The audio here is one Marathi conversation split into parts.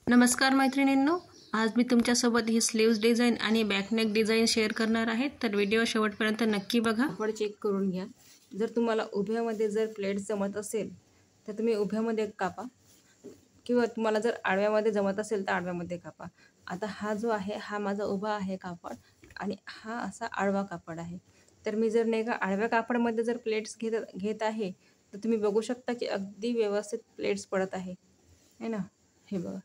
नमस्कार मैत्रिणींनो, आज मी तुमच्यासोबत ही स्लीव्स डिझाईन आणि बॅकनेक डिझाईन शेअर करणार आहे। तर व्हिडिओ शेवटपर्यंत नक्की बघा। कापड चेक करून घ्या। जर तुम्हाला उभ्यामध्ये जर प्लेट्स जमत असेल तर तुम्ही उभ्यामध्ये कापा, किंवा तुम्हाला जर आडव्यामध्ये जमत असेल तर आडव्यामध्ये कापा। आता हा जो आहे हा माझा उभा आहे कापड आणि हा असा आडवा कापड आहे। तर मी जर नाही का आडव्या कापडामध्ये जर प्लेट्स घेत आहे तर तुम्ही बघू शकता की अगदी व्यवस्थित प्लेट्स पडत आहे ना, हे बघा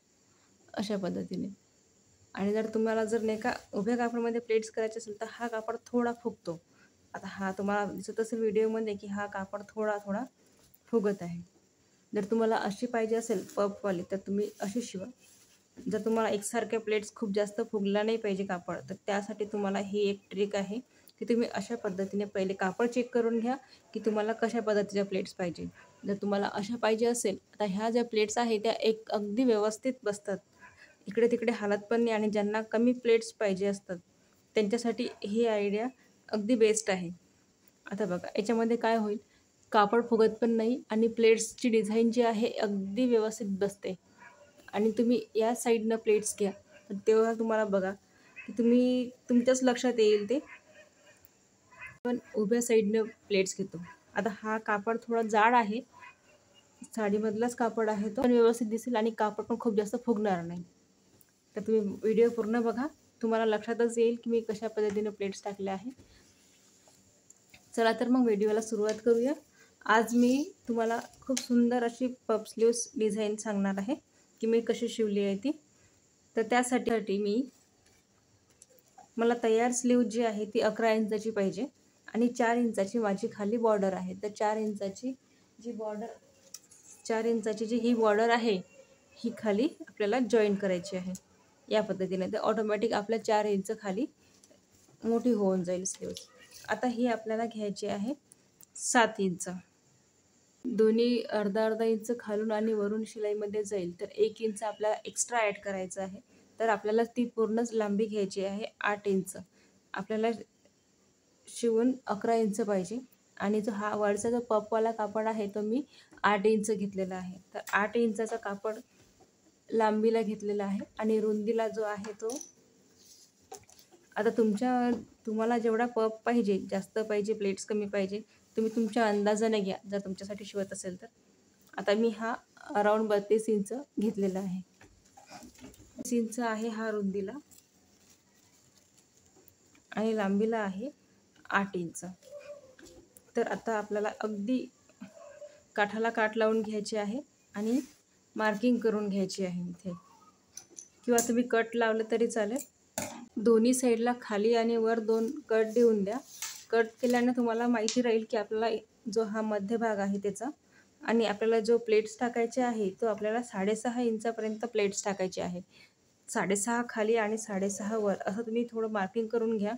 अशा पद्धतीने। आणि जर तुम्हाला जर नाही का उभ्या कापडामध्ये प्लेट्स करायचे असेल तर हा कापड थोडा फुगतो। आता हा तुम्हाला दिसत असेल व्हिडिओमध्ये की हा कापड थोडा थोडा फुगत आहे। जर तुम्हाला अशी पाहिजे असेल पफवाली तर तुम्ही अशी शिवा। जर तुम्हाला एकसारख्या प्लेट्स खूप जास्त फुगला नाही पाहिजे कापड, तर त्यासाठी तुम्हाला ही एक ट्रिक आहे की तुम्ही अशा पद्धतीने पहिले कापड चेक करून घ्या की तुम्हाला कशा पद्धतीच्या प्लेट्स पाहिजे। जर तुम्हाला अशा पाहिजे असेल, आता ह्या ज्या प्लेट्स आहेत त्या एक अगदी व्यवस्थित बसतात, इकडे तिकडे हालत पण नाही। आणि ज्यांना कमी प्लेट्स पाहिजे असतात त्यांच्यासाठी ही आयडिया अगदी बेस्ट आहे। आता बघा याच्यामध्ये काय होईल, कापड फुगत पण नाही आणि प्लेट्सची डिझाईन जी आहे अगदी व्यवस्थित बसते। आणि तुम्ही या साईडनं प्लेट्स घ्या तर तेव्हा तुम्हाला बघा की तुम्ही तुमच्याच लक्षात येईल ते। पण उभ्या साईडनं प्लेट्स घेतो। आता हा कापड थोडा जाड आहे, साडीमधलाच कापड आहे तो, पण व्यवस्थित दिसेल आणि कापड पण खूप जास्त फुगणार नाही। तर तुम्ही व्हिडिओ पूर्ण बघा, तुम्हाला लक्षातच येईल की मी कशा पद्धतीने प्लेट्स टाकल्या आहे। चला तर मग व्हिडिओला सुरुवात करूया। आज मी तुम्हाला खूप सुंदर अशी पफ स्लीव्स डिझाईन सांगणार आहे की मी कशी शिवली आहे ती। तर त्यासाठी मला तयार स्लीव जी आहे ती 11 इंचाची पाहिजे आणि 4 इंचाची माझी खाली बॉर्डर आहे। तर 4 इंचाची जी ही बॉर्डर आहे ही खाली आपल्याला जॉईन करायची आहे या पद्धतीने। तर ऑटोमॅटिक आपल्या 4 इंच खाली मोठी होऊन जाईल स्लीव्स। आता ही आपल्याला घ्यायची आहे 7 इंच। दोन्ही अर्धा इंच खालून आणि वरून शिलाईमध्ये जाईल, तर 1 इंच आपल्याला एक्स्ट्रा ॲड करायचं आहे। तर आपल्याला ती पूर्णच लांबी घ्यायची आहे 8 इंच। आपल्याला शिवून 11 इंच पाहिजे आणि जो हा वरचा जो पफवाला कापड आहे तो मी 8 इंच घेतलेला आहे। तर 8 इंचाचा कापड लांबीला घेतलेला आहे आणि रुंदीला जो आहे तो, आता तुम्हाला जेवढा पफ पाहिजे, जास्त पाहिजे प्लेट्स कमी पाहिजे, तुम्ही तुमच्या अंदाजाने घ्या जर तुमच्यासाठी शिवत असेल तर। आता मी हा अराउंड 32 इंच घेतलेला आहे। 32 इंच आहे हा रुंदीला आणि लांबीला आहे 8 इंच। तर आता आपल्याला अगदी काठाला काठ लावून घ्यायचे आहे आणि मार्किंग करून घ्यायची आहे इथे, किंवा तुम्ही कट लावलं तरी चालेल। दोन्ही साईडला खाली आणि वर 2 कट देऊन द्या। कट केल्याने तुम्हाला माहिती राहील की आपल्याला जो हा मध्यभाग आहे त्याचा, आणि आपल्याला जो प्लेट्स टाकायचे आहे तो आपल्याला 6.5 इंचापर्यंत प्लेट्स टाकायचे आहे। 6.5 खाली आणि 6.5 वर असं तुम्ही थोडं मार्किंग करून घ्या।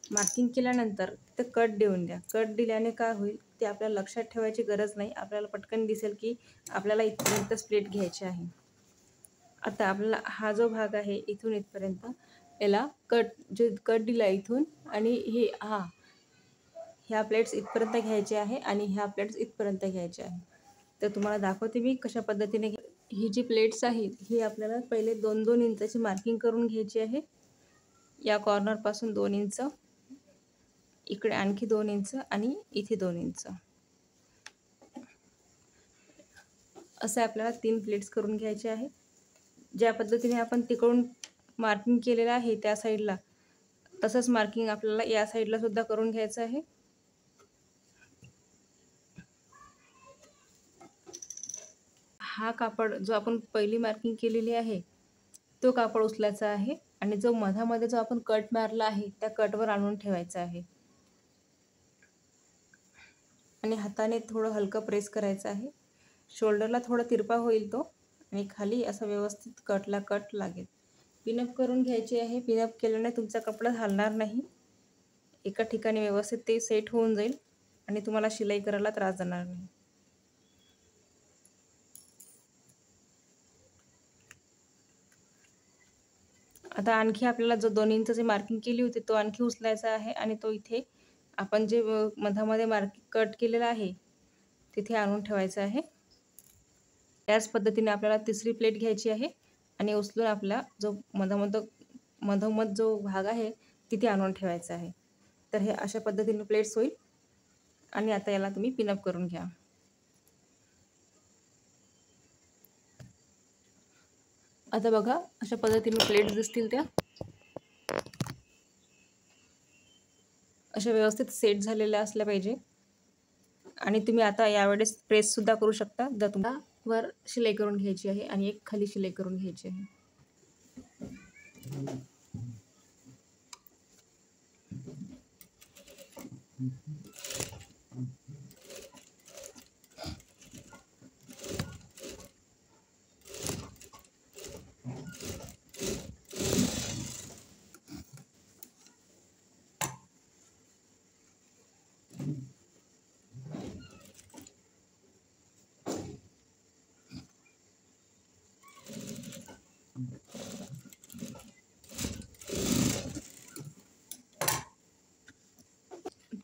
मार्किंग केल्यानंतर तिथं कट देऊन द्या। कट दिल्याने काय होईल ते आपल्याला लक्षात ठेवायची गरज नाही, आपल्याला पटकन दिसेल की आपल्याला इथपर्यंतच प्लेट घ्यायची आहे। आता आपल्याला हा जो भाग आहे इथून इथपर्यंत याला कट दिला इथून, आणि ह्या प्लेट्स इथपर्यंत घ्यायचे आहे आणि ह्या प्लेट्स इथपर्यंत घ्यायचे आहे। तर तुम्हाला दाखवते मी कशा पद्धतीने। ही जी प्लेट्स आहेत ही आपल्याला पहिले 2-2 इंचाची मार्किंग करून घ्यायची आहे। या कॉर्नरपासून 2 इंच, इकडे आणखी 2 इंच आणि इथे 2 इंच, असे आपल्याला 3 प्लेट्स करून घ्यायचे आहे। ज्या पद्धतीने आपण तिकडून मार्किंग केलेलं आहे त्या साईडला, तसंच मार्किंग आपल्याला या साईडला सुद्धा करून घ्यायचं आहे। हा कापड जो आपण पहिली मार्किंग केलेली आहे तो कापड उचलायचा आहे आणि जो मधामध्ये जो आपण कट मारला आहे त्या कटवर आणून ठेवायचा आहे आणि हाताने थोडं हलकं प्रेस करायचं आहे। शोल्डरला थोडा तिरपा होईल तो, आणि खाली असं व्यवस्थित कटला कट लागेल। पिनअप करून घ्यायची आहे। पिनअप केल्याने तुमचा कपडा हलणार नाही, एका ठिकाणी व्यवस्थित ते सेट होऊन जाईल आणि तुम्हाला शिलाई करायला त्रास जाणार नाही। आता आणखी आपल्याला जो 2 इंचाची मार्किंग केली होती तो आणखी उचलायचा आहे आणि तो इथे आपण जे मधामध्ये कट केलेला आहे तिथे आणून ठेवायचा आहे। त्याच पद्धतीने आपल्याला तिसरी प्लेट घ्यायची आहे आणि उचलून आपला जो मधोमध जो भाग आहे तिथे आणून ठेवायचा आहे. तर हे अशा पद्धतीने प्लेट्स होईल. आणि आता याला तुम्ही पिनअप करून घ्या. आता बघा अशा पद्धतीने प्लेट्स दिसतील त्या अशा व्यवस्थित सेट झालेल्या असल्या पाहिजे. आणि तुम्ही आता यावेळेस प्रेससुद्धा करू शकता. जर तुम्हाला वर शिलाई करून घ्यायची आहे आणि एक खाली शिलाई करून घ्यायची आहे.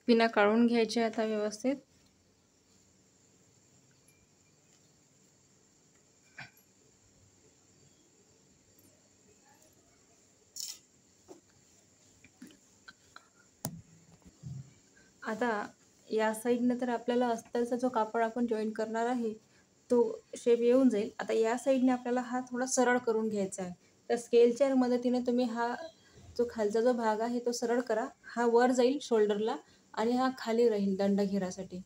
पिना काढून घ्यायचे आता व्यवस्थित. आता या साईडनं तर आपल्याला अस्तरचा जो कापड आपण जॉईन करणार आहे तो शेप येऊन जाईल. आता या साईडने आपल्याला हा थोडा सरळ करून घ्यायचा आहे. तर स्केलच्या मदतीने तुम्ही हा जो खालचा जो भाग आहे तो सरळ करा. हा वर जाईल शोल्डरला आणि हा खाली राहील दंडघेरासाठी.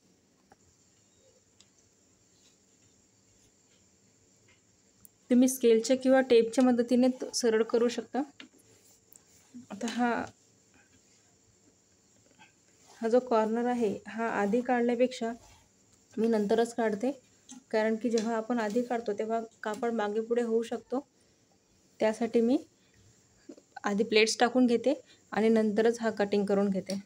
तुम्ही स्केलच्या किंवा टेपच्या मदतीने सरळ करू शकता. आता हा जो कॉर्नर आहे हा आधी काढल्यापेक्षा मी नंतरच काढते, कारण की जेव्हा आपण आधी काढतो तेव्हा कापड मागे पुढे होऊ शकतो. त्यासाठी मी आधी प्लेट्स टाकून घेते आणि नंतरच हा कटिंग करून घेते.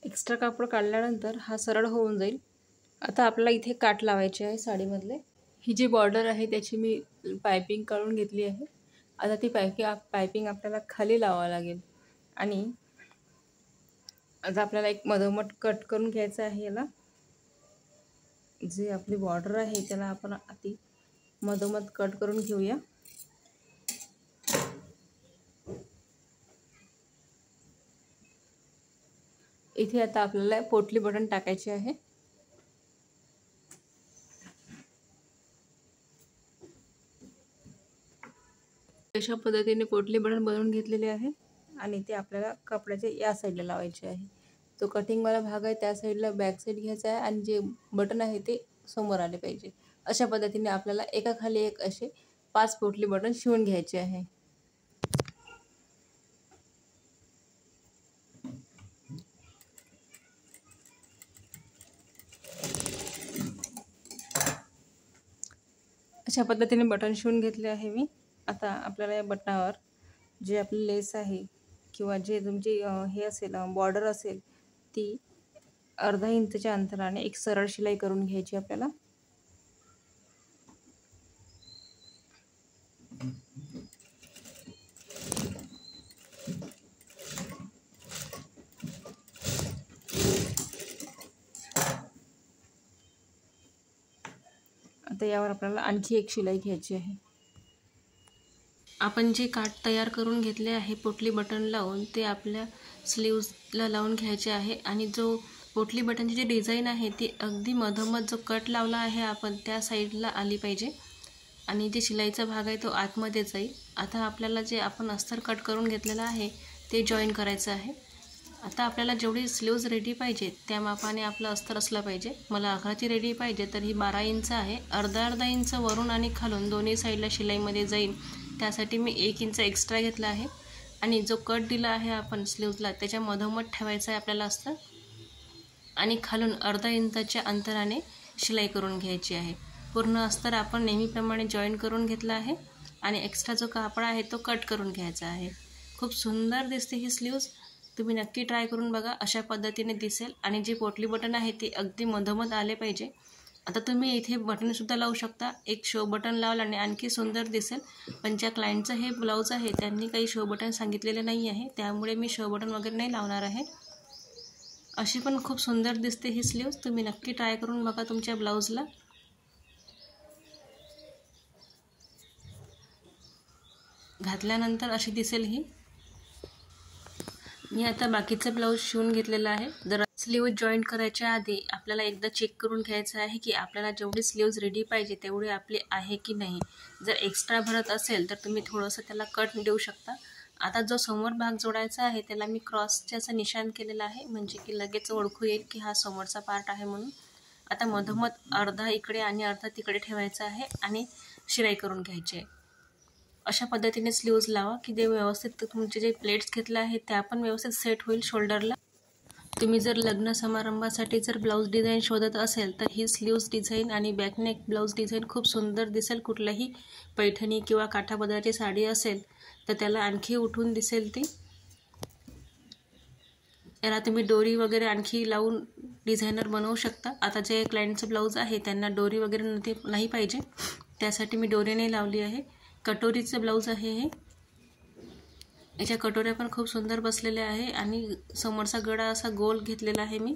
एक्स्ट्रा कापड काढल्यानंतर हा सरळ होऊन जाईल. आता आपल्याला इथे काट लावायचे आहे साडीमधले. ही जी बॉर्डर आहे त्याची मी पायपिंग काढून घेतली आहे. आता ती पायपिंग आपल्याला खाली लावावं लागेल. आणि आता आपल्याला एक मधोमध कट करून घ्यायचं आहे. याला जे आपली बॉर्डर आहे त्याला आपण आधी मधोमध कट करून घेऊया. इथे आता आपल्याला पोटली बटन टाकायचे आहे. अशा पद्धतीने पोटली बटन बनवून घेतलेले आहे आणि ते आपल्याला कपड्याच्या या साईडला लावायचे आहे. जो कटिंगवाला भाग आहे त्या साईडला बॅक साईड घ्यायचा आहे आणि जे बटन आहे ते समोर आले पाहिजे. अशा पद्धतीने आपल्याला एकाखाली एक असे 5 पोटली बटन शिवून घ्यायचे आहे. अशा पद्धतीने बटन शिवून घेतले आहे मी. आता आपल्याला या बटनावर जे आपली लेस आहे किंवा जे तुमची हे असेल बॉर्डर असेल ती अर्धा इंचच्या अंतराने एक सरळ शिलाई करून घ्यायची आपल्याला. आता यावर आपल्याला आणखी एक शिलाई घ्यायची आहे. आपण जे काठ तयार करून घेतले आहे पोटली बटन लावून ते आपल्या स्लीव्जला लावून घ्यायचे आहे. आणि जो पोटली बटनची जी डिझाईन आहे ती अगदी मधोमध जो कट लावला आहे आपण त्या साईडला आली पाहिजे आणि जे शिलाईचा भाग आहे तो आतमध्ये जाईल. आता आपल्याला जे आपण अस्तर कट करून घेतलेलं आहे ते जॉईन करायचं आहे. आता आपल्याला जेवढी स्लीव्ज रेडी पाहिजे त्या मापाने आपलं अस्तर असलं पाहिजे. मला 11ची रेडी पाहिजे तर ही 12 इंच आहे. अर्धा इंच वरून आणि खालून दोन्ही साईडला शिलाईमध्ये जाईल त्यासाठी मी 1 इंच एक्स्ट्रा घेतला आहे. आणि जो कट दिला आहे आपण स्लीव्जला त्याच्या मधोमध ठेवायचा आहे आपल्याला अस्तर आणि खालून अर्धा इंचाच्या अंतराने शिलाई करून घ्यायची आहे. पूर्ण अस्तर आपण नेहमीप्रमाणे जॉईन करून घेतला आहे आणि एक्स्ट्रा जो कापड आहे तो कट करून घ्यायचा आहे. खूप सुंदर दिसते ही स्लीव्ज. तुम्ही नक्की ट्राय करून बघा. अशा पद्धतीने दिसेल आणि जे पोटली बटन आहे ते अगदी मधोमध आले पाहिजे. आता तुम्ही इथे बटनसुद्धा लावू शकता. एक शो बटन लावलं आणि आणखी सुंदर दिसेल. पण ज्या क्लायंटचं हे ब्लाऊज आहे त्यांनी काही शो बटन सांगितलेले नाही आहे त्यामुळे मी शो बटन वगैरे नाही लावणार आहे. अशी पण खूप सुंदर दिसते ही स्लीव्ज. तुम्ही नक्की ट्राय करून बघा तुमच्या ब्लाऊजला. घातल्यानंतर अशी दिसेल ही. मी आता बाकीचा ब्लाऊज शिवून घेतलेला आहे. जर स्लीव्ज जॉईंट करायच्या आधी आपल्याला एकदा चेक करून घ्यायचं आहे की आपल्याला जेवढी स्लीव्ज रेडी पाहिजे तेवढी आपली आहे की नाही. जर एक्स्ट्रा भरत असेल तर तुम्ही थोडंसं त्याला कट देऊ शकता. आता जो समोर भाग जोडायचा आहे त्याला मी क्रॉसचे असं निशाण केलेलं आहे, म्हणजे की लगेच ओळखू येईल की हा समोरचा पार्ट आहे म्हणून. आता मधोमध अर्धा इकडे आणि अर्धा तिकडे ठेवायचा आहे आणि शिलाई करून घ्यायची आहे. अशा पद्धतीने स्लीव्ज लावा की जे व्यवस्थित तुमचे जे प्लेट्स घेतले आहेत त्या पण व्यवस्थित सेट होईल शोल्डरला. तुम्ही जर लग्न समारंभासाठी जर ब्लाऊज डिझाईन शोधत असेल तर ही स्लीव्ज डिझाईन आणि बॅकनेक ब्लाऊज डिझाईन खूप सुंदर दिसेल. कुठल्याही पैठणी किंवा काठापदराची साडी असेल तर त्याला आणखी उठून दिसेल ती. याला तुम्ही डोरी वगैरे आणखी लावून डिझायनर बनवू शकता. आता जे क्लायंटचं ब्लाऊज आहे त्यांना डोरी वगैरे नाही पाहिजे, त्यासाठी मी डोरी नाही लावली आहे. कटोरीचं ब्लाऊज आहे हे. याच्या कटोऱ्या पण खूप सुंदर बसलेल्या आहे आणि समोरचा गळा असा गोल घेतलेला आहे मी.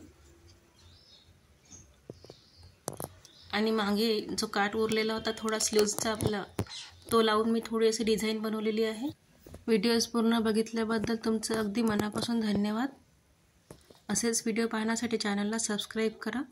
आणि मागे जो काठ उरलेला होता थोडा स्लीव्जचा आपला, तो लावून मी थोडी अशी डिझाईन बनवलेली आहे. व्हिडिओज पूर्ण बघितल्याबद्दल तुमचं अगदी मनापासून धन्यवाद. असेच व्हिडिओ पाहण्यासाठी चॅनलला सबस्क्राईब करा.